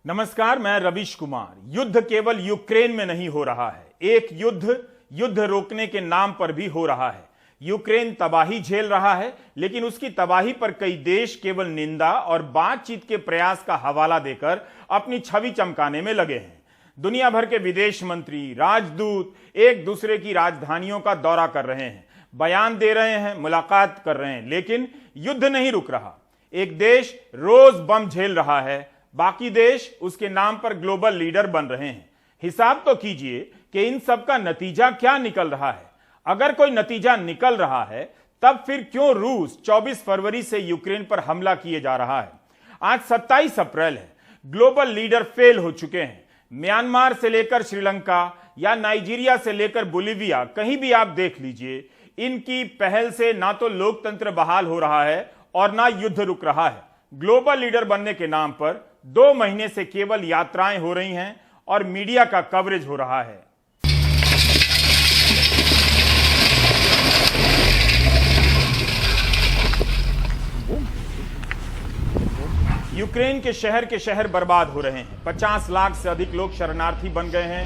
नमस्कार, मैं रवीश कुमार। युद्ध केवल यूक्रेन में नहीं हो रहा है, एक युद्ध रोकने के नाम पर भी हो रहा है। यूक्रेन तबाही झेल रहा है, लेकिन उसकी तबाही पर कई देश केवल निंदा और बातचीत के प्रयास का हवाला देकर अपनी छवि चमकाने में लगे हैं। दुनिया भर के विदेश मंत्री, राजदूत एक दूसरे की राजधानियों का दौरा कर रहे हैं, बयान दे रहे हैं, मुलाकात कर रहे हैं, लेकिन युद्ध नहीं रुक रहा। एक देश रोज बम झेल रहा है, बाकी देश उसके नाम पर ग्लोबल लीडर बन रहे हैं। हिसाब तो कीजिए कि इन सब का नतीजा क्या निकल रहा है। अगर कोई नतीजा निकल रहा है, तब फिर क्यों रूस 24 फरवरी से यूक्रेन पर हमला किए जा रहा है। आज 27 अप्रैल है, ग्लोबल लीडर फेल हो चुके हैं। म्यांमार से लेकर श्रीलंका या नाइजीरिया से लेकर बोलीविया, कहीं भी आप देख लीजिए, इनकी पहल से ना तो लोकतंत्र बहाल हो रहा है और ना युद्ध रुक रहा है। ग्लोबल लीडर बनने के नाम पर 2 महीने से केवल यात्राएं हो रही हैं और मीडिया का कवरेज हो रहा है। यूक्रेन के शहर बर्बाद हो रहे हैं। 50 लाख से अधिक लोग शरणार्थी बन गए हैं।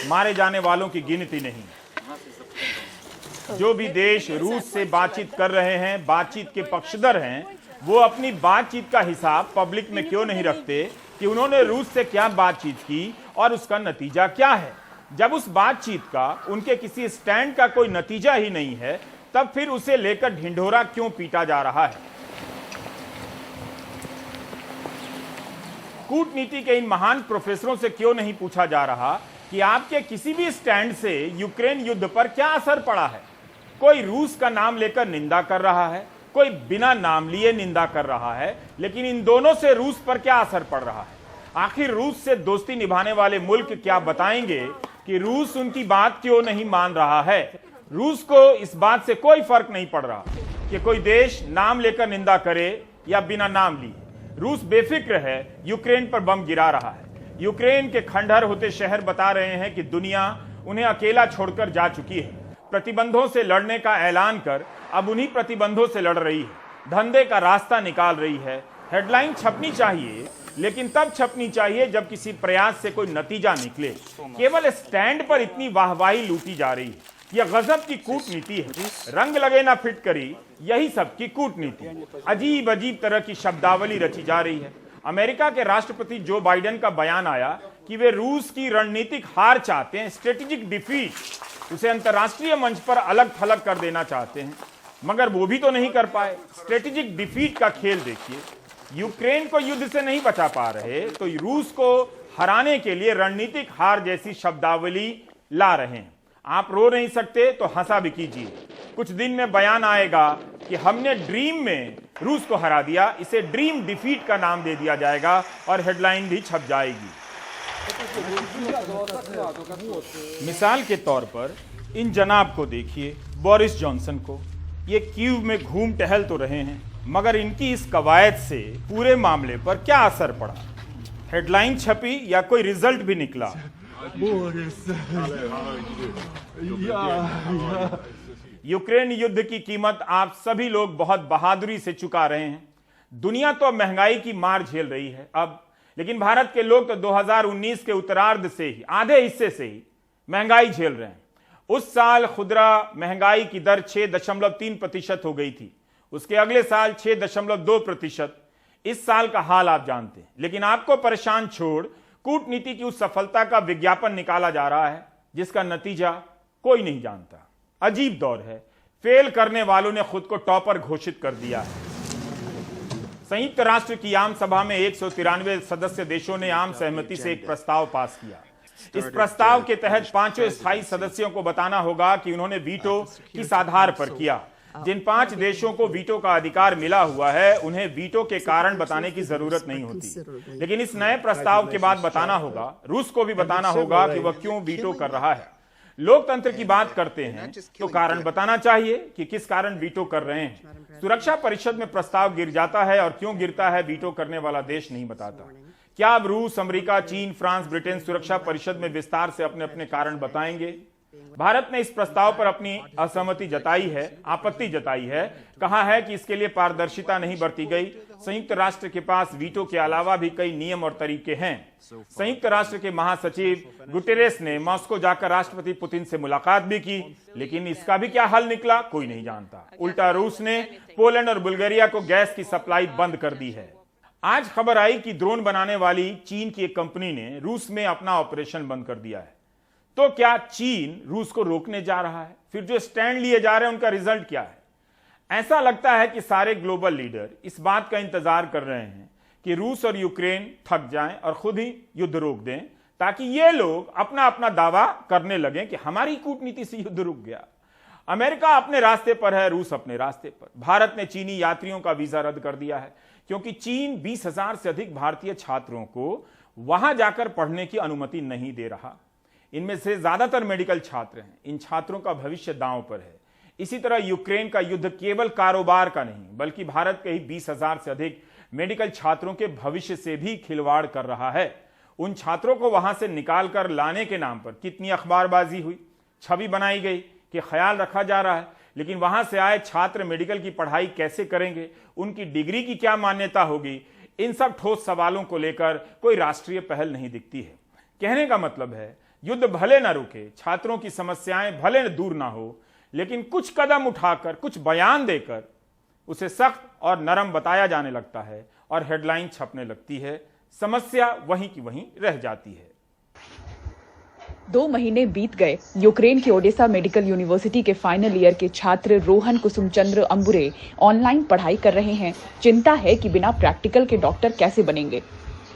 मारे जाने वालों की गिनती नहीं। जो भी देश रूस से बातचीत कर रहे हैं, बातचीत के पक्षधर हैं, वो अपनी बातचीत का हिसाब पब्लिक में क्यों नहीं रखते कि उन्होंने रूस से क्या बातचीत की और उसका नतीजा क्या है। जब उस बातचीत का, उनके किसी स्टैंड का कोई नतीजा ही नहीं है, तब फिर उसे लेकर ढिंढोरा क्यों पीटा जा रहा है। कूटनीति के इन महान प्रोफेसरों से क्यों नहीं पूछा जा रहा कि आपके किसी भी स्टैंड से यूक्रेन युद्ध पर क्या असर पड़ा है। कोई रूस का नाम लेकर निंदा कर रहा है, कोई बिना नाम लिए निंदा कर रहा है, लेकिन इन दोनों से रूस पर क्या असर पड़ रहा है। आखिर रूस से दोस्ती निभाने वाले मुल्क क्या बताएंगे कि रूस उनकी बात क्यों नहीं मान रहा है। रूस को इस बात से कोई फर्क नहीं पड़ रहा कि कोई देश नाम लेकर निंदा करे या बिना नाम लिए। रूस बेफिक्र है, यूक्रेन पर बम गिरा रहा है। यूक्रेन के खंडहर होते शहर बता रहे हैं कि दुनिया उन्हें अकेला छोड़कर जा चुकी है। प्रतिबंधों से लड़ने का ऐलान कर अब उन्हीं प्रतिबंधों से लड़ रही है, धंधे का रास्ता निकाल रही है। हेडलाइन छपनी चाहिए, लेकिन तब छपनी चाहिए जब किसी प्रयास से कोई नतीजा निकले। केवल स्टैंड पर इतनी वाहवाही लूटी जा रही है। यह गजब की कूटनीति है। रंग लगे ना फिटकरी, यही सब की कूटनीति। अजीब अजीब तरह की शब्दावली रची जा रही है। अमेरिका के राष्ट्रपति जो बाइडेन का बयान आया कि वे रूस की रणनीतिक हार चाहते हैं, स्ट्रेटेजिक डिफीट, उसे अंतर्राष्ट्रीय मंच पर अलग थलग कर देना चाहते हैं, मगर वो भी तो नहीं कर पाए। स्ट्रेटेजिक डिफीट का खेल देखिए। यूक्रेन को युद्ध से नहीं बचा पा रहे तो रूस को हराने के लिए रणनीतिक हार जैसी शब्दावली ला रहे हैं। आप रो नहीं सकते तो हंसा भी कीजिए। कुछ दिन में बयान आएगा कि हमने ड्रीम में रूस को हरा दिया, इसे ड्रीम डिफीट का नाम दे दिया जाएगा और हेडलाइन भी छप जाएगी। मिसाल के तौर पर इन जनाब को देखिए, बोरिस जॉनसन को। ये कीव में घूम टहल तो रहे हैं, मगर इनकी इस कवायद से पूरे मामले पर क्या असर पड़ा। हेडलाइन छपी या कोई रिजल्ट भी निकला। यूक्रेन युद्ध की कीमत आप सभी लोग बहुत बहादुरी से चुका रहे हैं। दुनिया तो महंगाई की मार झेल रही है अब, लेकिन भारत के लोग तो 2019 के उत्तरार्ध से ही, आधे हिस्से से ही महंगाई झेल रहे हैं। उस साल खुदरा महंगाई की दर 6.3% हो गई थी, उसके अगले साल 6.2%। इस साल का हाल आप जानते हैं, लेकिन आपको परेशान छोड़ कूटनीति की उस सफलता का विज्ञापन निकाला जा रहा है जिसका नतीजा कोई नहीं जानता। अजीब दौर है। फेल करने वालों ने खुद को टॉपर घोषित कर दिया है। संयुक्त राष्ट्र की आम सभा में 193 सदस्य देशों ने आम सहमति से एक प्रस्ताव पास किया। इस प्रस्ताव के तहत 5 स्थायी सदस्यों को बताना होगा कि उन्होंने वीटो किस आधार पर किया। जिन 5 देशों को वीटो का अधिकार मिला हुआ है, उन्हें वीटो के कारण बताने की जरूरत नहीं होती, लेकिन इस नए प्रस्ताव के बाद बताना होगा। रूस को भी बताना होगा कि वह क्यों वीटो कर रहा है। लोकतंत्र की बात करते हैं तो कारण बताना चाहिए कि किस कारण वीटो कर रहे हैं। सुरक्षा परिषद में प्रस्ताव गिर जाता है और क्यों गिरता है, वीटो करने वाला देश नहीं बताता। क्या अब रूस, अमेरिका, चीन, फ्रांस, ब्रिटेन सुरक्षा परिषद में विस्तार से अपने अपने कारण बताएंगे? भारत ने इस प्रस्ताव पर अपनी असहमति जताई है, आपत्ति जताई है, कहा है कि इसके लिए पारदर्शिता नहीं बरती गई। संयुक्त राष्ट्र के पास वीटो के अलावा भी कई नियम और तरीके हैं। संयुक्त राष्ट्र के महासचिव गुटेरेस ने मॉस्को जाकर राष्ट्रपति पुतिन से मुलाकात भी की, लेकिन इसका भी क्या हल निकला कोई नहीं जानता। उल्टा रूस ने पोलैंड और बुल्गारिया को गैस की सप्लाई बंद कर दी है। आज खबर आई कि ड्रोन बनाने वाली चीन की एक कंपनी ने रूस में अपना ऑपरेशन बंद कर दिया है। तो क्या चीन रूस को रोकने जा रहा है? फिर जो स्टैंड लिए जा रहे हैं उनका रिजल्ट क्या है? ऐसा लगता है कि सारे ग्लोबल लीडर इस बात का इंतजार कर रहे हैं कि रूस और यूक्रेन थक जाएं और खुद ही युद्ध रोक दें, ताकि ये लोग अपना अपना दावा करने लगें कि हमारी कूटनीति से युद्ध रुक गया। अमेरिका अपने रास्ते पर है, रूस अपने रास्ते पर। भारत ने चीनी यात्रियों का वीजा रद्द कर दिया है, क्योंकि चीन 20,000 से अधिक भारतीय छात्रों को वहां जाकर पढ़ने की अनुमति नहीं दे रहा। इनमें से ज्यादातर मेडिकल छात्र हैं। इन छात्रों का भविष्य दांव पर है। इसी तरह यूक्रेन का युद्ध केवल कारोबार का नहीं, बल्कि भारत के ही 20,000 से अधिक मेडिकल छात्रों के भविष्य से भी खिलवाड़ कर रहा है। उन छात्रों को वहां से निकाल कर लाने के नाम पर कितनी अखबारबाजी हुई, छवि बनाई गई कि ख्याल रखा जा रहा है, लेकिन वहां से आए छात्र मेडिकल की पढ़ाई कैसे करेंगे, उनकी डिग्री की क्या मान्यता होगी, इन सब ठोस सवालों को लेकर कोई राष्ट्रीय पहल नहीं दिखती है। कहने का मतलब है, युद्ध भले न रुके, छात्रों की समस्याएं भले न दूर ना हो, लेकिन कुछ कदम उठाकर, कुछ बयान देकर उसे सख्त और नरम बताया जाने लगता है और हेडलाइन छपने लगती है। समस्या वहीं की वहीं रह जाती है। 2 महीने बीत गए। यूक्रेन की ओडेसा मेडिकल यूनिवर्सिटी के फाइनल ईयर के छात्र रोहन कुसुमचंद्र अंबुरे ऑनलाइन पढ़ाई कर रहे हैं। चिंता है कि बिना प्रैक्टिकल के डॉक्टर कैसे बनेंगे।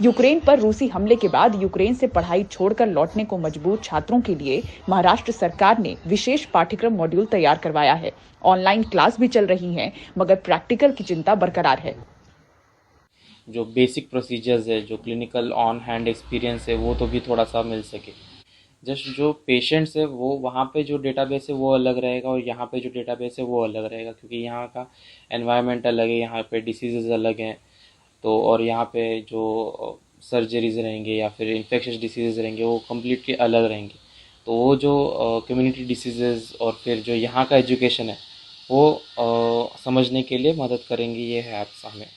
यूक्रेन पर रूसी हमले के बाद यूक्रेन से पढ़ाई छोड़कर लौटने को मजबूर छात्रों के लिए महाराष्ट्र सरकार ने विशेष पाठ्यक्रम मॉड्यूल तैयार करवाया है। ऑनलाइन क्लास भी चल रही है, मगर प्रैक्टिकल की चिंता बरकरार है। जो बेसिक प्रोसीजर्स है, जो क्लिनिकल ऑन हैंड एक्सपीरियंस है, वो तो भी थोड़ा सा मिल सके। जस्ट जो पेशेंट्स है वो वहाँ पे जो डेटाबेस है वो अलग रहेगा और यहाँ पे जो डेटाबेस है वो अलग रहेगा, क्योंकि यहाँ का एनवायरनमेंट अलग है, यहाँ पे डिसीजेज अलग हैं। तो और यहाँ पे जो सर्जरीज रहेंगे या फिर इन्फेक्शस डिसीजेज रहेंगे वो कम्प्लीटली अलग रहेंगे। तो वो जो कम्युनिटी डिसीजेज और फिर जो यहाँ का एजुकेशन है वो समझने के लिए मदद करेंगी ये ऐप्स हमें।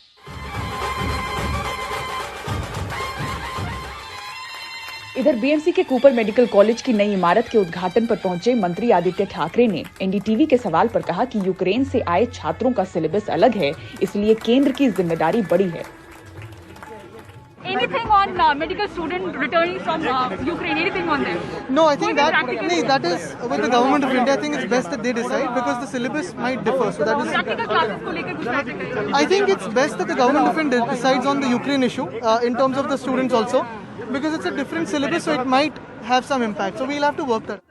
इधर बीएमसी के कूपर मेडिकल कॉलेज की नई इमारत के उद्घाटन पर पहुंचे मंत्री आदित्य ठाकरे ने एनडीटीवी के सवाल पर कहा कि यूक्रेन से आए छात्रों का सिलेबस अलग है, इसलिए केंद्र की जिम्मेदारी बड़ी है। Anything on medical student returning from Ukraine? Anything on them? No, I think that is with the government of India. I think it's best that they decide because the syllabus might differ. So that is. Practical classes को लेकर कुछ बात करें? I think it's best that the government of India decides on the Ukraine issue in terms of the students also, because it's a different syllabus, so it might have some impact. So we'll have to work that.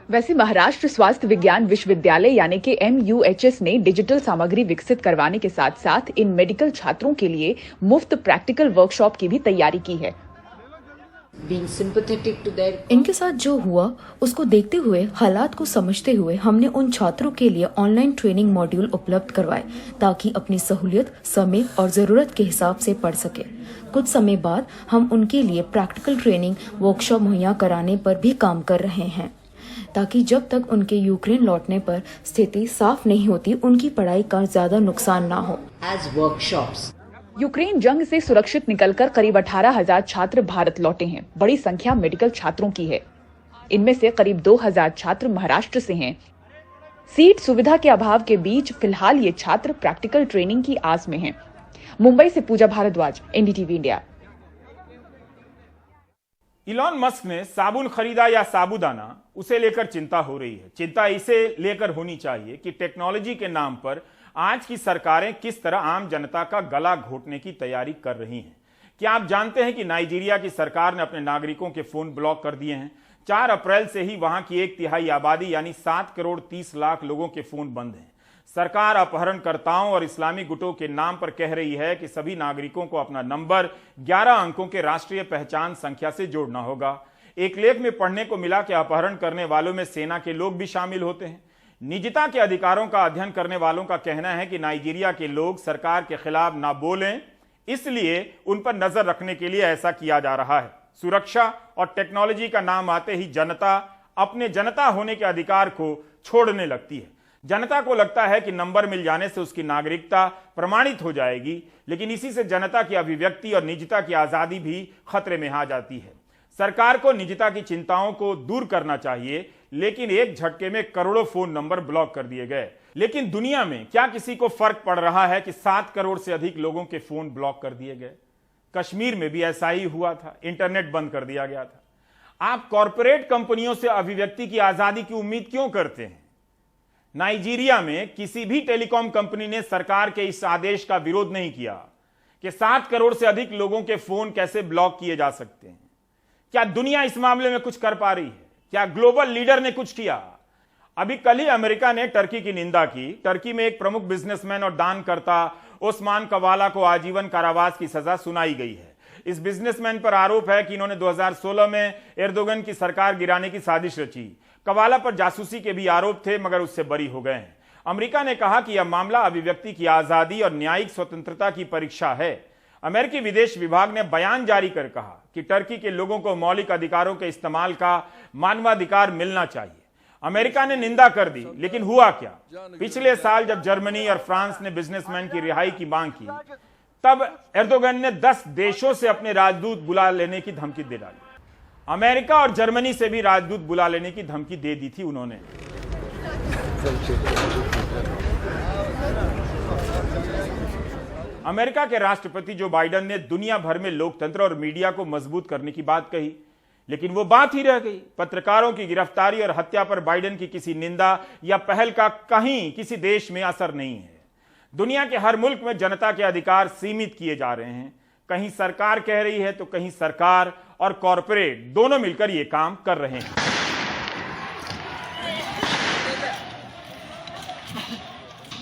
वैसे महाराष्ट्र स्वास्थ्य विज्ञान विश्वविद्यालय यानी कि MUHS ने digital सामग्री विकसित करवाने के साथ साथ इन मेडिकल छात्रों के लिए मुफ्त प्रैक्टिकल वर्कशॉप की भी तैयारी की है। इनके साथ जो हुआ उसको देखते हुए, हालात को समझते हुए हमने उन छात्रों के लिए ऑनलाइन ट्रेनिंग मॉड्यूल उपलब्ध करवाए ताकि अपनी सहूलियत, समय और जरूरत के हिसाब से पढ़ सके। कुछ समय बाद हम उनके लिए प्रैक्टिकल ट्रेनिंग वर्कशॉप मुहैया कराने पर भी काम कर रहे हैं, ताकि जब तक उनके यूक्रेन लौटने पर स्थिति साफ नहीं होती, उनकी पढ़ाई का ज्यादा नुकसान ना हो। यूक्रेन जंग से सुरक्षित निकलकर करीब 18,000 छात्र भारत लौटे हैं। बड़ी संख्या मेडिकल छात्रों की है। इनमें से करीब 2,000 छात्र महाराष्ट्र से हैं। सीट सुविधा के अभाव के बीच फिलहाल ये छात्र प्रैक्टिकल ट्रेनिंग की आस में हैं। मुंबई से Pooja Bhardwaj, NDTV India. Elon Musk ने साबुन खरीदा या साबूदाना, उसे लेकर चिंता हो रही है। चिंता इसे लेकर होनी चाहिए कि टेक्नोलॉजी के नाम पर आज की सरकारें किस तरह आम जनता का गला घोटने की तैयारी कर रही हैं। क्या आप जानते हैं कि नाइजीरिया की सरकार ने अपने नागरिकों के फोन ब्लॉक कर दिए हैं। 4 अप्रैल से ही वहां की 1/3 आबादी यानी 7 करोड़ 30 लाख लोगों के फोन बंद हैं। सरकार अपहरणकर्ताओं और इस्लामी गुटों के नाम पर कह रही है कि सभी नागरिकों को अपना नंबर 11 अंकों के राष्ट्रीय पहचान संख्या से जोड़ना होगा। एक लेख में पढ़ने को मिला कि अपहरण करने वालों में सेना के लोग भी शामिल होते हैं। निजता के अधिकारों का अध्ययन करने वालों का कहना है कि नाइजीरिया के लोग सरकार के खिलाफ ना बोलें, इसलिए उन पर नजर रखने के लिए ऐसा किया जा रहा है। सुरक्षा और टेक्नोलॉजी का नाम आते ही जनता अपने जनता होने के अधिकार को छोड़ने लगती है। जनता को लगता है कि नंबर मिल जाने से उसकी नागरिकता प्रमाणित हो जाएगी, लेकिन इसी से जनता की अभिव्यक्ति और निजता की आजादी भी खतरे में आ जाती है। सरकार को निजता की चिंताओं को दूर करना चाहिए, लेकिन एक झटके में करोड़ों फोन नंबर ब्लॉक कर दिए गए। लेकिन दुनिया में क्या किसी को फर्क पड़ रहा है कि 7 करोड़ से अधिक लोगों के फोन ब्लॉक कर दिए गए? कश्मीर में भी ऐसा ही हुआ था, इंटरनेट बंद कर दिया गया था। आप कॉरपोरेट कंपनियों से अभिव्यक्ति की आजादी की उम्मीद क्यों करते हैं? नाइजीरिया में किसी भी टेलीकॉम कंपनी ने सरकार के इस आदेश का विरोध नहीं किया कि 7 करोड़ से अधिक लोगों के फोन कैसे ब्लॉक किए जा सकते हैं। क्या दुनिया इस मामले में कुछ कर पा रही है? क्या ग्लोबल लीडर ने कुछ किया? अभी कल ही अमेरिका ने टर्की की निंदा की। टर्की में एक प्रमुख बिजनेसमैन और दानकर्ता ओस्मान कवाला को आजीवन कारावास की सजा सुनाई गई है। इस बिजनेसमैन पर आरोप है कि इन्होंने 2016 में एर्दोगन की सरकार गिराने की साजिश रची। कवाला पर जासूसी के भी आरोप थे, मगर उससे बरी हो गए हैं। अमेरिका ने कहा कि यह मामला अभिव्यक्ति की आजादी और न्यायिक स्वतंत्रता की परीक्षा है। अमेरिकी विदेश विभाग ने बयान जारी कर कहा कि टर्की के लोगों को मौलिक अधिकारों के इस्तेमाल का मानवाधिकार मिलना चाहिए। अमेरिका ने निंदा कर दी, लेकिन हुआ क्या? पिछले साल जब जर्मनी और फ्रांस ने बिजनेसमैन की रिहाई की मांग की, तब एर्दोगन ने 10 देशों से अपने राजदूत बुला लेने की धमकी दे डाली। अमेरिका और जर्मनी से भी राजदूत बुला लेने की धमकी दे दी थी उन्होंने। अमेरिका के राष्ट्रपति जो बाइडेन ने दुनिया भर में लोकतंत्र और मीडिया को मजबूत करने की बात कही, लेकिन वो बात ही रह गई। पत्रकारों की गिरफ्तारी और हत्या पर बाइडेन की किसी निंदा या पहल का कहीं किसी देश में असर नहीं है। दुनिया के हर मुल्क में जनता के अधिकार सीमित किए जा रहे हैं। कहीं सरकार कह रही है तो कहीं सरकार और कॉरपोरेट दोनों मिलकर ये काम कर रहे हैं।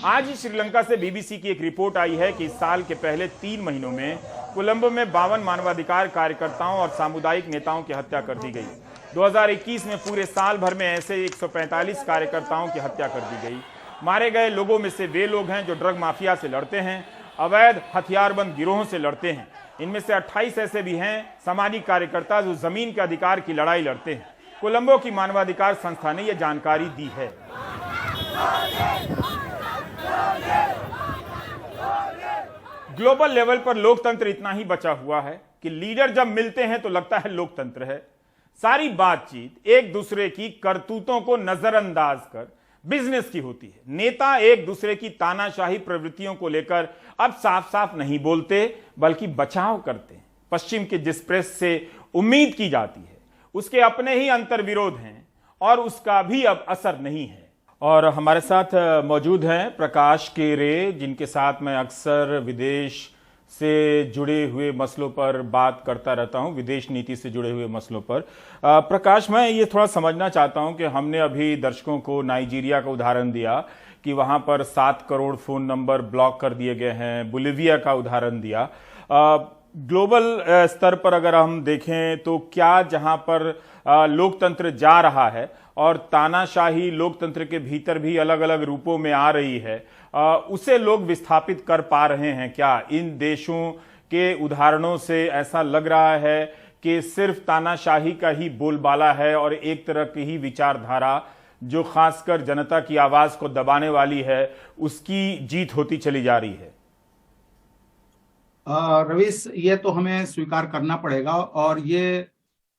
आज ही श्रीलंका से बीबीसी की एक रिपोर्ट आई है कि इस साल के पहले 3 महीनों में कोलंबो में 52 मानवाधिकार कार्यकर्ताओं और सामुदायिक नेताओं की हत्या कर दी गई। 2021 में पूरे साल भर में ऐसे 145 कार्यकर्ताओं की हत्या कर दी गई। मारे गए लोगों में से वे लोग हैं जो ड्रग माफिया से लड़ते हैं, अवैध हथियारबंद गिरोहों से लड़ते हैं। इनमें से 28 ऐसे भी हैं सामाजिक कार्यकर्ता जो जमीन के अधिकार की लड़ाई लड़ते हैं। कोलंबो की मानवाधिकार संस्था ने यह जानकारी दी है। ग्लोबल लेवल पर लोकतंत्र इतना ही बचा हुआ है कि लीडर जब मिलते हैं तो लगता है लोकतंत्र है। सारी बातचीत एक दूसरे की करतूतों को नजरअंदाज कर बिजनेस की होती है। नेता एक दूसरे की तानाशाही प्रवृत्तियों को लेकर अब साफ साफ नहीं बोलते, बल्कि बचाव करते हैं। पश्चिम के जिस प्रेस से उम्मीद की जाती है उसके अपने ही अंतर्विरोध हैं और उसका भी अब असर नहीं है। और हमारे साथ मौजूद हैं प्रकाश केरे, जिनके साथ मैं अक्सर विदेश से जुड़े हुए मसलों पर बात करता रहता हूं, विदेश नीति से जुड़े हुए मसलों पर। प्रकाश, मैं ये थोड़ा समझना चाहता हूं कि हमने अभी दर्शकों को नाइजीरिया का उदाहरण दिया कि वहां पर 7 करोड़ फोन नंबर ब्लॉक कर दिए गए हैं, बोलिविया का उदाहरण दिया। ग्लोबल स्तर पर अगर हम देखें तो क्या जहां पर लोकतंत्र जा रहा है और तानाशाही लोकतंत्र के भीतर भी अलग अलग रूपों में आ रही है, उसे लोग विस्थापित कर पा रहे हैं क्या? इन देशों के उदाहरणों से ऐसा लग रहा है कि सिर्फ तानाशाही का ही बोलबाला है और एक तरह की ही विचारधारा जो खासकर जनता की आवाज को दबाने वाली है उसकी जीत होती चली जा रही है। रवीश, ये तो हमें स्वीकार करना पड़ेगा और ये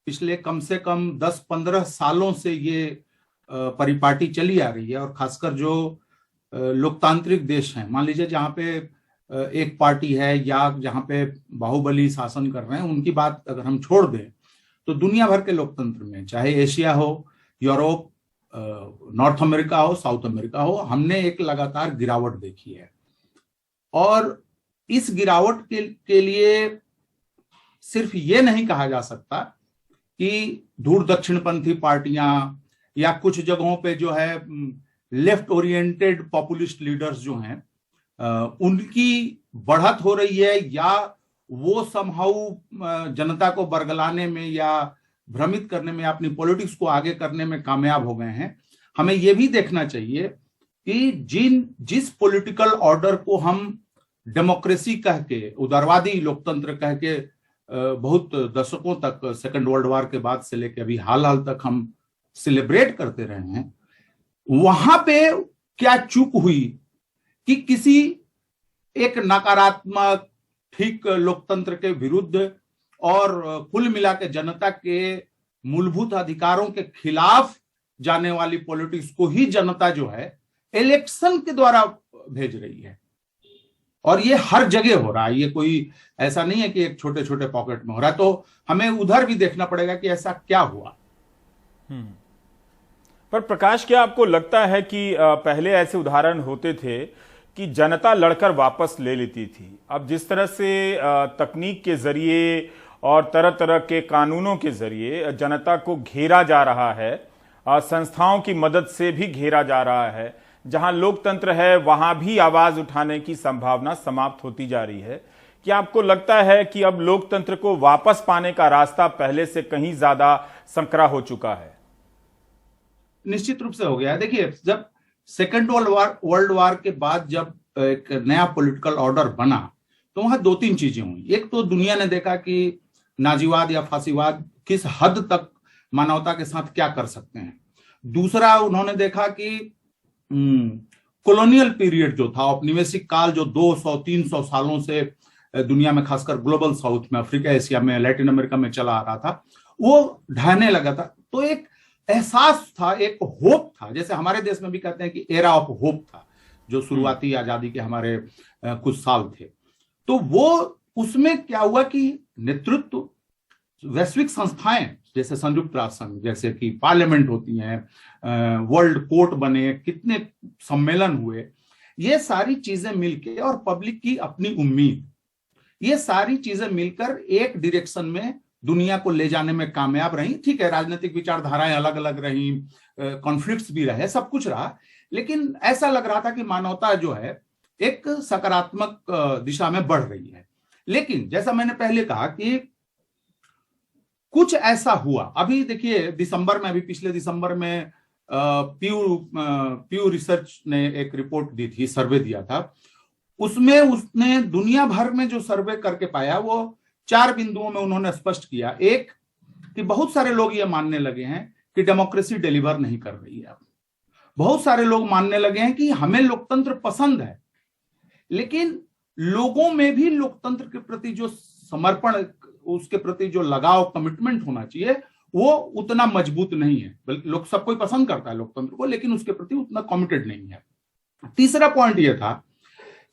पिछले कम से कम 10-15 सालों से ये परिपाटी चली आ रही है। और खासकर जो लोकतांत्रिक देश हैं, मान लीजिए जहाँ पे एक पार्टी है या जहाँ पे बाहुबली शासन कर रहे हैं, उनकी बात अगर हम छोड़ दें तो दुनिया भर के लोकतंत्र में, चाहे एशिया हो, यूरोप, नॉर्थ अमेरिका हो, साउथ अमेरिका हो, हमने एक लगातार गिरावट देखी है। और इस गिरावट के लिए सिर्फ ये नहीं कहा जा सकता कि दूर दक्षिणपंथी पार्टियां या कुछ जगहों पे जो है लेफ्ट ओरिएंटेड पॉपुलिस्ट लीडर्स जो हैं उनकी बढ़त हो रही है या वो समहाउ जनता को बरगलाने में या भ्रमित करने में, अपनी पॉलिटिक्स को आगे करने में कामयाब हो गए हैं। हमें ये भी देखना चाहिए कि जिस पॉलिटिकल ऑर्डर को हम डेमोक्रेसी कह के, उदारवादी लोकतंत्र कह के बहुत दशकों तक, सेकेंड वर्ल्ड वॉर के बाद से लेकर अभी हाल तक हम सेलिब्रेट करते रहे हैं, वहां पे क्या चूक हुई कि किसी एक नकारात्मक ठीक लोकतंत्र के विरुद्ध और कुल मिला के जनता के मूलभूत अधिकारों के खिलाफ जाने वाली पॉलिटिक्स को ही जनता जो है इलेक्शन के द्वारा भेज रही है। और ये हर जगह हो रहा है, ये कोई ऐसा नहीं है कि एक छोटे छोटे पॉकेट में हो रहा है। तो हमें उधर भी देखना पड़ेगा कि ऐसा क्या हुआ। पर प्रकाश, क्या आपको लगता है कि पहले ऐसे उदाहरण होते थे कि जनता लड़कर वापस ले लेती थी? अब जिस तरह से तकनीक के जरिए और तरह तरह के कानूनों के जरिए जनता को घेरा जा रहा है, संस्थाओं की मदद से भी घेरा जा रहा है, जहां लोकतंत्र है वहां भी आवाज उठाने की संभावना समाप्त होती जा रही है, क्या आपको लगता है कि अब लोकतंत्र को वापस पाने का रास्ता पहले से कहीं ज्यादा संकरा हो चुका है? निश्चित रूप से हो गया है। देखिए, जब सेकेंड वर्ल्ड वार के बाद जब एक नया पॉलिटिकल ऑर्डर बना तो वहां दो तीन चीजें हुई। एक तो दुनिया ने देखा कि नाजीवाद या फांसीवाद किस हद तक मानवता के साथ क्या कर सकते हैं। दूसरा, उन्होंने देखा कि कॉलोनियल पीरियड जो था, औपनिवेशिक काल जो 200-300 सालों से दुनिया में, खासकर ग्लोबल साउथ में, अफ्रीका, एशिया में, लैटिन अमेरिका में चला आ रहा था, वो ढहने लगा था। तो एक एहसास था, एक होप था, जैसे हमारे देश में भी कहते हैं कि एरा ऑफ होप था, जो शुरुआती आजादी के हमारे कुछ साल थे। तो वो उसमें क्या हुआ कि नेतृत्व, वैश्विक संस्थाएं जैसे संयुक्त राष्ट्र संघ, जैसे कि पार्लियामेंट होती हैं, वर्ल्ड कोर्ट बने, कितने सम्मेलन हुए, ये सारी चीजें मिलके, और पब्लिक की अपनी उम्मीद, ये सारी चीजें मिलकर एक डायरेक्शन में दुनिया को ले जाने में कामयाब रही। ठीक है, राजनीतिक विचारधाराएं अलग अलग रही, कॉन्फ्लिक्ट्स भी रहे, सब कुछ रहा, लेकिन ऐसा लग रहा था कि मानवता जो है एक सकारात्मक दिशा में बढ़ रही है। लेकिन जैसा मैंने पहले कहा कि कुछ ऐसा हुआ। अभी देखिए, दिसंबर में, अभी पिछले दिसंबर में प्यू रिसर्च ने एक रिपोर्ट दी थी, सर्वे दिया था। उसमें उसने दुनिया भर में जो सर्वे करके पाया, वो 4 बिंदुओं में उन्होंने स्पष्ट किया। एक, कि बहुत सारे लोग ये मानने लगे हैं कि डेमोक्रेसी डिलीवर नहीं कर रही है। बहुत सारे लोग मानने लगे हैं कि हमें लोकतंत्र पसंद है, लेकिन लोगों में भी लोकतंत्र के प्रति जो समर्पण, उसके प्रति जो लगाव, कमिटमेंट होना चाहिए, वो उतना मजबूत नहीं है। बल्कि लोग, सब कोई पसंद करता है लोकतंत्र को, लेकिन उसके प्रति उतना कमिटेड नहीं है। तीसरा पॉइंट यह था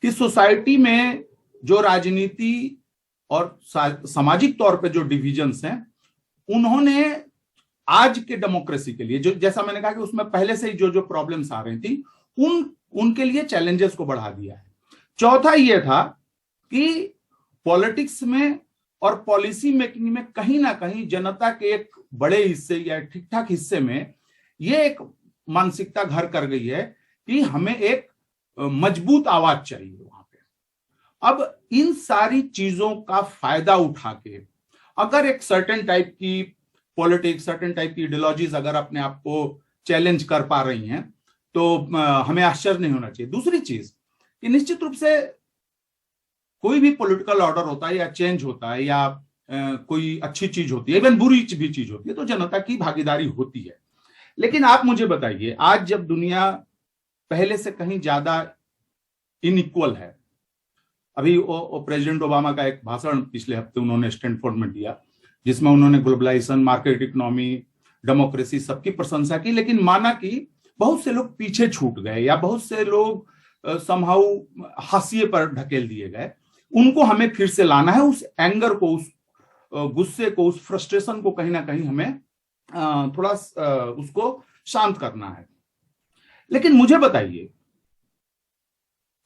कि सोसाइटी में जो राजनीति और सामाजिक तौर पे जो डिविजन्स हैं, उन्होंने आज के डेमोक्रेसी के लिए, जो जैसा मैंने कहा कि उसमें पहले से ही जो जो प्रॉब्लम्स आ रही थी, उनके लिए चैलेंजेस को बढ़ा दिया है। चौथा यह था कि पॉलिटिक्स में और पॉलिसी मेकिंग में कहीं ना कहीं जनता के एक बड़े हिस्से या ठीक ठाक हिस्से में यह एक मानसिकता घर कर गई है कि हमें एक मजबूत आवाज चाहिए वहां पे। अब इन सारी चीजों का फायदा उठा के अगर एक सर्टेन टाइप की पॉलिटिक्स, सर्टेन टाइप की आइडियोलॉजीज अगर अपने आप को चैलेंज कर पा रही हैं, तो हमें आश्चर्य नहीं होना चाहिए। दूसरी चीज कि निश्चित रूप से कोई भी पॉलिटिकल ऑर्डर होता है या चेंज होता है या कोई अच्छी चीज होती है, इवन बुरी भी चीज होती है, तो जनता की भागीदारी होती है। लेकिन आप मुझे बताइए, आज जब दुनिया पहले से कहीं ज्यादा इनइक्वल है, अभी प्रेसिडेंट ओबामा का एक भाषण पिछले हफ्ते उन्होंने स्टैनफोर्ड में दिया, जिसमें उन्होंने ग्लोबलाइजेशन, मार्केट इकोनॉमी, डेमोक्रेसी सबकी प्रशंसा की, लेकिन माना कि बहुत से लोग पीछे छूट गए या बहुत से लोग समहाउ हाशिए पर ढकेल दिए गए। उनको हमें फिर से लाना है, उस एंगर को, उस गुस्से को, उस फ्रस्ट्रेशन को कहीं ना कहीं हमें थोड़ा उसको शांत करना है। लेकिन मुझे बताइए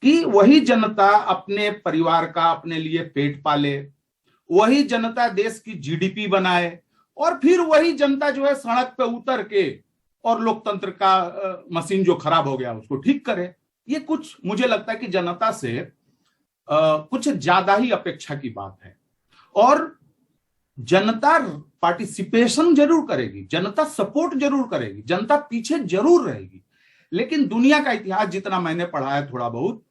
कि वही जनता अपने परिवार का, अपने लिए पेट पाले, वही जनता देश की जीडीपी बनाए, और फिर वही जनता जो है सड़क पे उतर के और लोकतंत्र का मशीन जो खराब हो गया उसको ठीक करे। ये कुछ मुझे लगता है कि जनता से कुछ ज्यादा ही अपेक्षा की बात है। और जनता पार्टिसिपेशन जरूर करेगी, जनता सपोर्ट जरूर करेगी, जनता पीछे जरूर रहेगी, लेकिन दुनिया का इतिहास जितना मैंने पढ़ा है थोड़ा बहुत,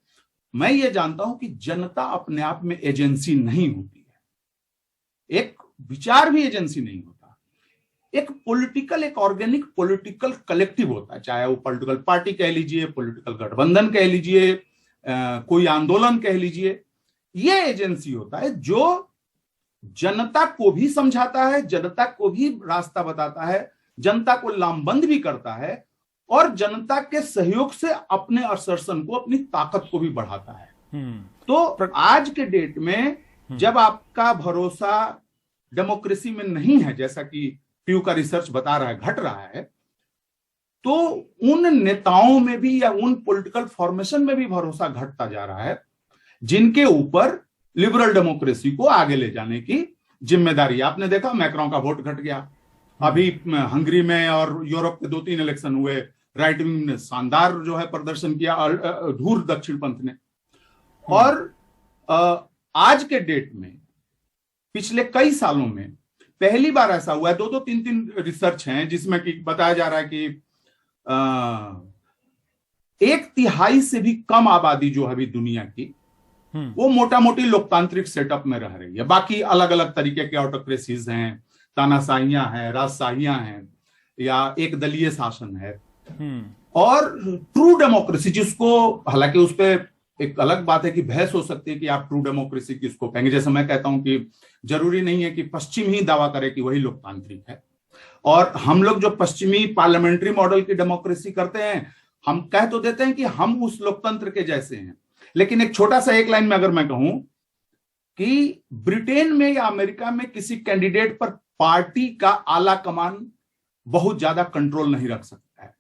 मैं ये जानता हूं कि जनता अपने आप में एजेंसी नहीं होती है, एक विचार भी एजेंसी नहीं होता। एक पॉलिटिकल, एक ऑर्गेनिक पॉलिटिकल कलेक्टिव होता है, चाहे वो पॉलिटिकल पार्टी कह लीजिए, पॉलिटिकल गठबंधन कह लीजिए, कोई आंदोलन कह लीजिए, ये एजेंसी होता है जो जनता को भी समझाता है, जनता को भी रास्ता बताता है, जनता को लामबंद भी करता है और जनता के सहयोग से अपने असर्शन को, अपनी ताकत को भी बढ़ाता है। तो आज के डेट में जब आपका भरोसा डेमोक्रेसी में नहीं है, जैसा कि पीयू का रिसर्च बता रहा है, घट रहा है, तो उन नेताओं में भी या उन पॉलिटिकल फॉर्मेशन में भी भरोसा घटता जा रहा है जिनके ऊपर लिबरल डेमोक्रेसी को आगे ले जाने की जिम्मेदारी। आपने देखा मैक्रों का वोट घट गया, अभी हंगरी में और यूरोप के 2-3 इलेक्शन हुए, राइट विंग ने शानदार जो है प्रदर्शन किया, धूर दक्षिण पंथ ने। और आज के डेट में पिछले कई सालों में पहली बार ऐसा हुआ है, 2-2, 3-3 रिसर्च हैं जिसमें कि बताया जा रहा है कि 1/3 से भी कम आबादी जो है अभी दुनिया की, वो मोटा मोटी लोकतांत्रिक सेटअप में रह रही है। बाकी अलग अलग तरीके के ऑटोक्रेसीज हैं, तानाशाहियां हैं, राजशाहियां हैं, या एक दलीय शासन है। और ट्रू डेमोक्रेसी जिसको, हालांकि उस पर एक अलग बात है कि बहस हो सकती है कि आप ट्रू डेमोक्रेसी किसको कहेंगे। जैसे मैं कहता हूं कि जरूरी नहीं है कि पश्चिम ही दावा करे कि वही लोकतांत्रिक है, और हम लोग जो पश्चिमी पार्लियामेंट्री मॉडल की डेमोक्रेसी करते हैं, हम कह तो देते हैं कि हम उस लोकतंत्र के जैसे हैं, लेकिन एक छोटा सा एक लाइन में अगर मैं कहूं कि ब्रिटेन में या अमेरिका में किसी कैंडिडेट पर पार्टी का आला कमान बहुत ज्यादा कंट्रोल नहीं रख सकता है।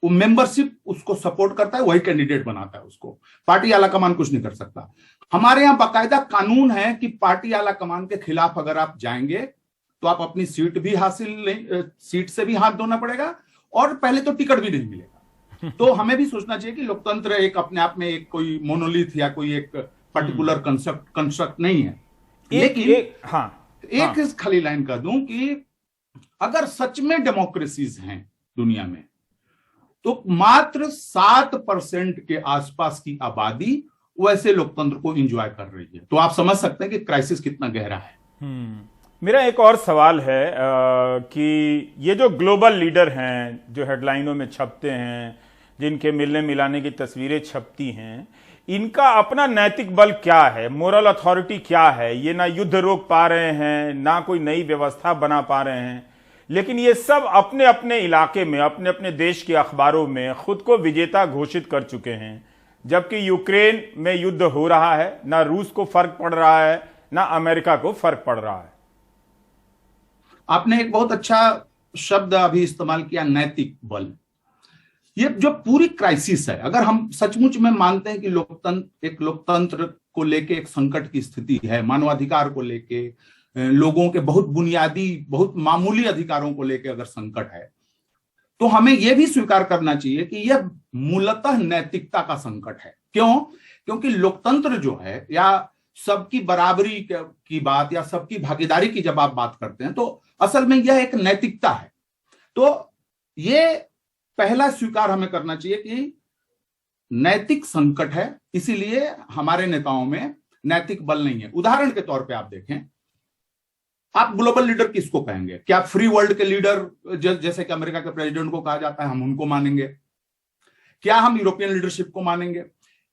वो मेंबरशिप उसको सपोर्ट करता है, वही कैंडिडेट बनाता है उसको, पार्टी आला कमान कुछ नहीं कर सकता। हमारे यहां बाकायदा कानून है कि पार्टी आला कमान के खिलाफ अगर आप जाएंगे तो आप अपनी सीट भी सीट से भी हाथ धोना पड़ेगा, और पहले तो टिकट भी नहीं मिलेगा। तो हमें भी सोचना चाहिए कि लोकतंत्र एक अपने आप में एक कोई मोनोलिथ या कोई एक पर्टिकुलर कंस्ट्रक्ट नहीं है। लेकिन एक इस खाली लाइन कर दूं कि अगर सच में डेमोक्रेसीज हैं दुनिया में, तो मात्र 7% के आसपास की आबादी वैसे लोकतंत्र को एंजॉय कर रही है। तो आप समझ सकते हैं कि क्राइसिस कितना गहरा है। मेरा एक और सवाल है कि ये जो ग्लोबल लीडर हैं, जो हेडलाइनों में छपते हैं, जिनके मिलने मिलाने की तस्वीरें छपती हैं, इनका अपना नैतिक बल क्या है, मोरल अथॉरिटी क्या है? ये ना युद्ध रोक पा रहे हैं, ना कोई नई व्यवस्था बना पा रहे हैं, लेकिन ये सब अपने अपने इलाके में, अपने अपने देश के अखबारों में खुद को विजेता घोषित कर चुके हैं। जबकि यूक्रेन में युद्ध हो रहा है, ना रूस को फर्क पड़ रहा है, ना अमेरिका को फर्क पड़ रहा है। आपने एक बहुत अच्छा शब्द अभी इस्तेमाल किया, नैतिक बल। ये जो पूरी क्राइसिस है, अगर हम सचमुच में मानते हैं कि लोकतंत्र को लेके एक संकट की स्थिति है, मानवाधिकार को लेके, लोगों के बहुत बुनियादी, बहुत मामूली अधिकारों को लेके अगर संकट है, तो हमें यह भी स्वीकार करना चाहिए कि यह मूलतः नैतिकता का संकट है। क्यों? क्योंकि लोकतंत्र जो है, या सबकी बराबरी की बात, या सबकी भागीदारी की जब आप बात करते हैं, तो असल में यह एक नैतिकता है। तो ये पहला स्वीकार हमें करना चाहिए कि नैतिक संकट है, इसीलिए हमारे नेताओं में नैतिक बल नहीं है। उदाहरण के तौर पे आप देखें, आप ग्लोबल लीडर किसको कहेंगे? क्या फ्री वर्ल्ड के लीडर, जैसे कि अमेरिका के प्रेसिडेंट को कहा जाता है, हम उनको मानेंगे? क्या हम यूरोपियन लीडरशिप को मानेंगे?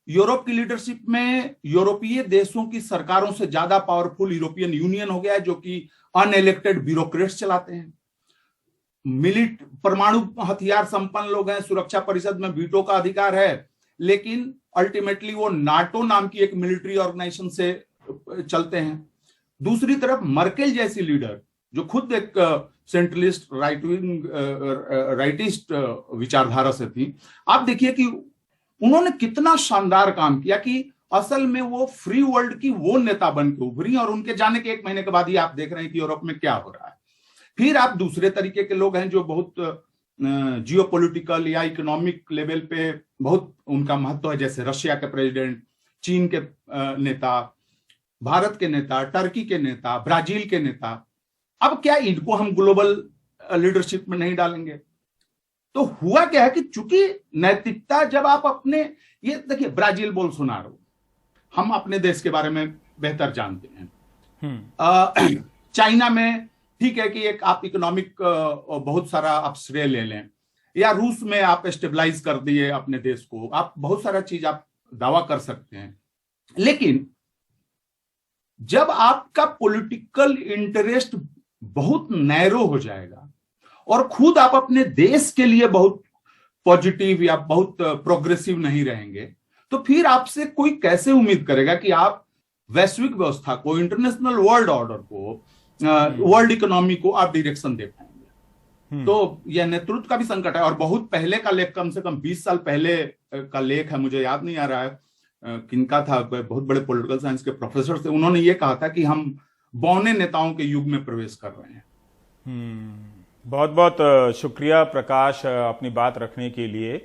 यूरोप की लीडरशिप में यूरोपीय देशों की सरकारों से ज्यादा पावरफुल यूरोपियन यूनियन हो गया है, जो कि अनइलेक्टेड ब्यूरोक्रेट्स चलाते हैं। परमाणु हथियार संपन्न लोग हैं, सुरक्षा परिषद में वीटो का अधिकार है, लेकिन अल्टीमेटली वो नाटो नाम की एक मिलिट्री ऑर्गेनाइजेशन से चलते हैं। दूसरी तरफ मर्केल जैसी लीडर, जो खुद एक सेंट्रलिस्ट राइटिस्ट विचारधारा से थी, आप देखिए कि उन्होंने कितना शानदार काम किया कि असल में वो फ्री वर्ल्ड की वो नेता बन के उभरी, और उनके जाने के 1 महीने के बाद ही आप देख रहे हैं कि यूरोप में क्या हो रहा है। फिर आप दूसरे तरीके के लोग हैं जो बहुत जियोपॉलिटिकल या इकोनॉमिक लेवल पे बहुत उनका महत्व है, जैसे रशिया के प्रेसिडेंट, चीन के नेता, भारत के नेता, टर्की के नेता, ब्राजील के नेता। अब क्या इनको हम ग्लोबल लीडरशिप में नहीं डालेंगे? तो हुआ क्या है कि चूंकि नैतिकता, जब आप अपने, ये देखिए ब्राजील बोल्सोनारो, हम अपने देश के बारे में बेहतर जानते हैं। चाइना में ठीक है कि एक आप इकोनॉमिक बहुत सारा आप श्रेय ले लें, या रूस में आप स्टेबलाइज कर दिए अपने देश को, आप बहुत सारा चीज आप दावा कर सकते हैं। लेकिन जब आपका पॉलिटिकल इंटरेस्ट बहुत नैरो हो जाएगा और खुद आप अपने देश के लिए बहुत पॉजिटिव या बहुत प्रोग्रेसिव नहीं रहेंगे, तो फिर आपसे कोई कैसे उम्मीद करेगा कि आप वैश्विक व्यवस्था को, इंटरनेशनल वर्ल्ड ऑर्डर को, वर्ल्ड इकोनॉमी को आप डायरेक्शन दे पाएंगे। तो यह नेतृत्व का भी संकट है। और बहुत पहले का लेख, कम से कम 20 साल पहले का लेख है, मुझे याद नहीं आ रहा है किनका था, बहुत बड़े पॉलिटिकल साइंस के प्रोफेसर थे, उन्होंने ये कहा था कि हम बौने नेताओं के युग में प्रवेश कर रहे हैं। बहुत बहुत शुक्रिया प्रकाश अपनी बात रखने के लिए।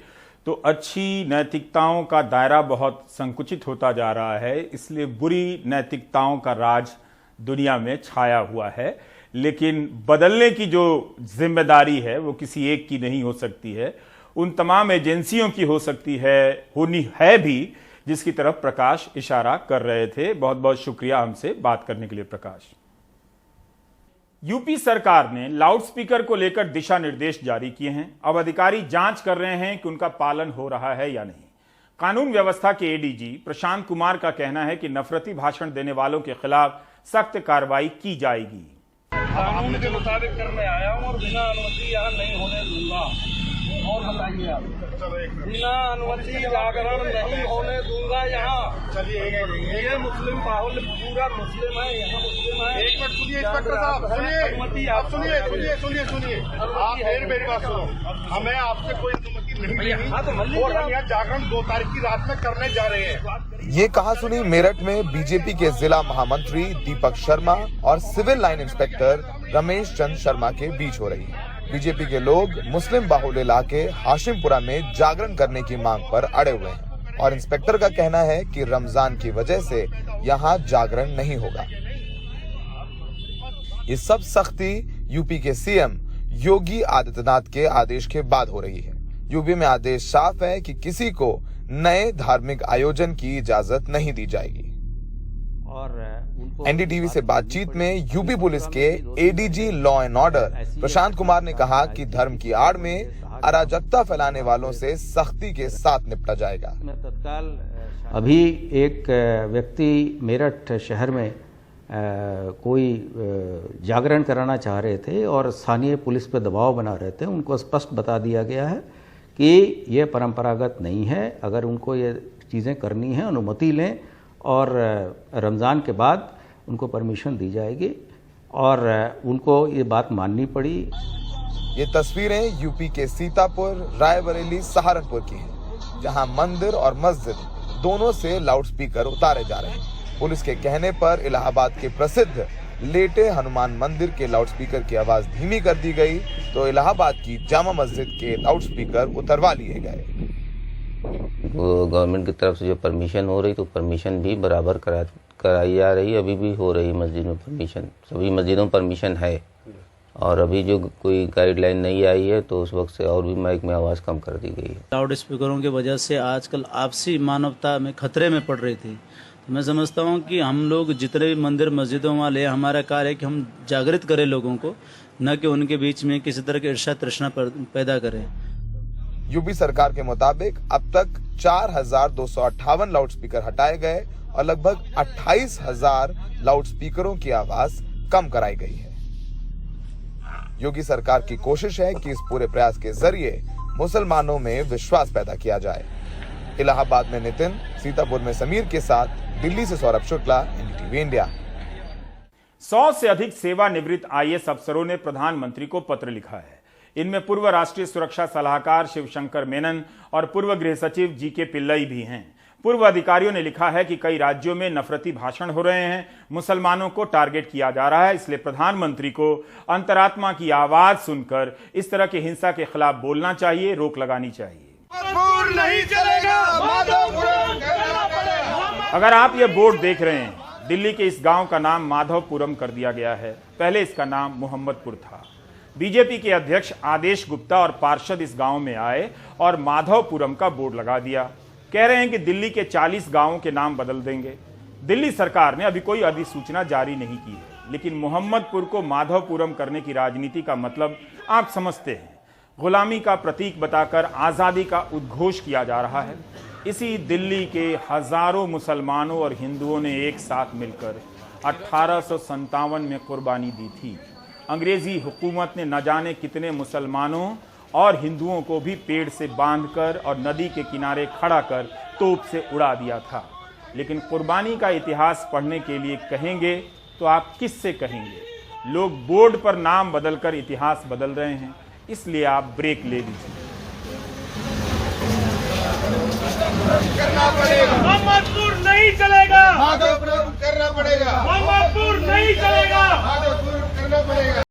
तो अच्छी नैतिकताओं का दायरा बहुत संकुचित होता जा रहा है, इसलिए बुरी नैतिकताओं का राज दुनिया में छाया हुआ है। लेकिन बदलने की जो जिम्मेदारी है वो किसी एक की नहीं हो सकती है, उन तमाम एजेंसियों की हो सकती है, होनी है भी, जिसकी तरफ प्रकाश इशारा कर रहे थे। बहुत बहुत शुक्रिया हमसे बात करने के लिए प्रकाश। यूपी सरकार ने लाउडस्पीकर को लेकर दिशा निर्देश जारी किए हैं। अब अधिकारी जांच कर रहे हैं कि उनका पालन हो रहा है या नहीं। कानून व्यवस्था के एडीजी प्रशांत कुमार का कहना है कि नफरती भाषण देने वालों के खिलाफ सख्त कार्रवाई की जाएगी। कानून के मुताबिक करने आया हूँ और बिना अनुमति यहाँ नहीं होने दूंगा। और बताइए आप, बिना अनुमति जागरण नहीं होने दूंगा यहाँ। चलिए, ये मुस्लिम बाहुल्य पूरा मुस्लिम है, यहाँ मुस्लिम है। एक मिनट सुनिए इंस्पेक्टर साहब, सुनिए, अनुमति आप सुनिए, आप मेरी बात सुनो। हमें आपसे कोई अनुमति नहीं मिली और हम यहाँ जागरण 2 तारीख की रात में करने जा रहे हैं। ये कहा सुनी मेरठ में बीजेपी के जिला महामंत्री दीपक शर्मा और civil line inspector Ramesh Chand Sharma के बीच हो रही है। बीजेपी के लोग मुस्लिम बाहुल्य इलाके हाशिमपुरा में जागरण करने की मांग पर अड़े हुए हैं और इंस्पेक्टर का कहना है कि रमजान की वजह से यहाँ जागरण नहीं होगा। ये सब सख्ती यूपी के सीएम योगी आदित्यनाथ के आदेश के बाद हो रही है। यूपी में आदेश साफ है कि किसी को नए धार्मिक आयोजन की इजाजत नहीं दी जाएगी। एनडीटीवी से बातचीत में यूपी पुलिस के ADG law and order Prashant Kumar ने कहा कि धर्म की आड़ में अराजकता फैलाने वालों से सख्ती के साथ निपटा जाएगा। अभी एक व्यक्ति मेरठ शहर में कोई जागरण कराना चाह रहे थे और स्थानीय पुलिस पर दबाव बना रहे थे। उनको स्पष्ट बता दिया गया है कि ये परंपरागत नहीं है। अगर उनको ये चीज़ें करनी है अनुमति लें और रमज़ान के बाद उनको परमिशन दी जाएगी और उनको ये बात माननी पड़ी। ये तस्वीरें यूपी के सीतापुर, रायबरेली, सहारनपुर की हैं, जहां मंदिर और मस्जिद दोनों से लाउडस्पीकर उतारे जा रहे हैं। पुलिस के कहने पर इलाहाबाद के प्रसिद्ध लेटे हनुमान मंदिर के लाउडस्पीकर की आवाज धीमी कर दी गई तो इलाहाबाद की जामा मस्जिद के लाउडस्पीकर उतरवा लिए गए। गवर्नमेंट की तरफ से जो परमिशन हो रही तो परमिशन भी बराबर कराई जा रही है। अभी भी हो रही मस्जिद में परमिशन, सभी मस्जिदों में परमिशन है। और अभी जो कोई गाइडलाइन नहीं आई है तो उस वक्त से और भी माइक में आवाज़ कम कर दी गई है। लाउड स्पीकरों की वजह से आजकल आपसी मानवता में खतरे में पड़ रही थी। तो मैं समझता हूँ कि हम लोग जितने भी मंदिर मस्जिदों वाले, हमारा कार्य है कि हम जागृत करें लोगों को, न कि उनके बीच में किसी तरह की ईर्ष्या तृष्णा पैदा करें। यूपी सरकार के मुताबिक अब तक 4,258 लाउडस्पीकर हटाए गए और लगभग 28,000 लाउडस्पीकरों की आवाज कम कराई गई है। योगी सरकार की कोशिश है कि इस पूरे प्रयास के जरिए मुसलमानों में विश्वास पैदा किया जाए। इलाहाबाद में नितिन, सीतापुर में समीर के साथ, दिल्ली से सौरभ शुक्ला, एनडीटीवी इंडिया। 100 से अधिक सेवानिवृत्त आईएएस अफसरों ने प्रधानमंत्री को पत्र लिखा है। इनमें पूर्व राष्ट्रीय सुरक्षा सलाहकार शिवशंकर मेनन और पूर्व गृह सचिव जीके पिल्लई भी हैं। पूर्व अधिकारियों ने लिखा है कि कई राज्यों में नफरती भाषण हो रहे हैं, मुसलमानों को टारगेट किया जा रहा है, इसलिए प्रधानमंत्री को अंतरात्मा की आवाज सुनकर इस तरह की हिंसा के खिलाफ बोलना चाहिए, रोक लगानी चाहिए। नहीं चलेगा, अगर आप ये बोर्ड देख रहे हैं, दिल्ली के इस गांव का नाम माधवपुरम कर दिया गया है। पहले इसका नाम मोहम्मदपुर था। बीजेपी के अध्यक्ष आदेश गुप्ता और पार्षद इस गांव में आए और माधवपुरम का बोर्ड लगा दिया। कह रहे हैं कि दिल्ली के 40 गांवों के नाम बदल देंगे। दिल्ली सरकार ने अभी कोई अधिसूचना जारी नहीं की है। लेकिन मोहम्मदपुर को माधवपुरम करने की राजनीति का मतलब आप समझते हैं। गुलामी का प्रतीक बताकर आज़ादी का उद्घोष किया जा रहा है। इसी दिल्ली के हजारों मुसलमानों और हिंदुओं ने एक साथ मिलकर 1857 में कुर्बानी दी थी। अंग्रेजी हुकूमत ने न जाने कितने मुसलमानों और हिंदुओं को भी पेड़ से बांधकर और नदी के किनारे खड़ा कर तोप से उड़ा दिया था। लेकिन कुर्बानी का इतिहास पढ़ने के लिए कहेंगे तो आप किससे कहेंगे? लोग बोर्ड पर नाम बदलकर इतिहास बदल रहे हैं, इसलिए आप ब्रेक ले लीजिए। मोहम्मदपुर नहीं चलेगा, माधवपुरम करना पड़ेगा, मोहम्मदपुर नहीं चलेगा। माधवपुरम करना पड़ेगा।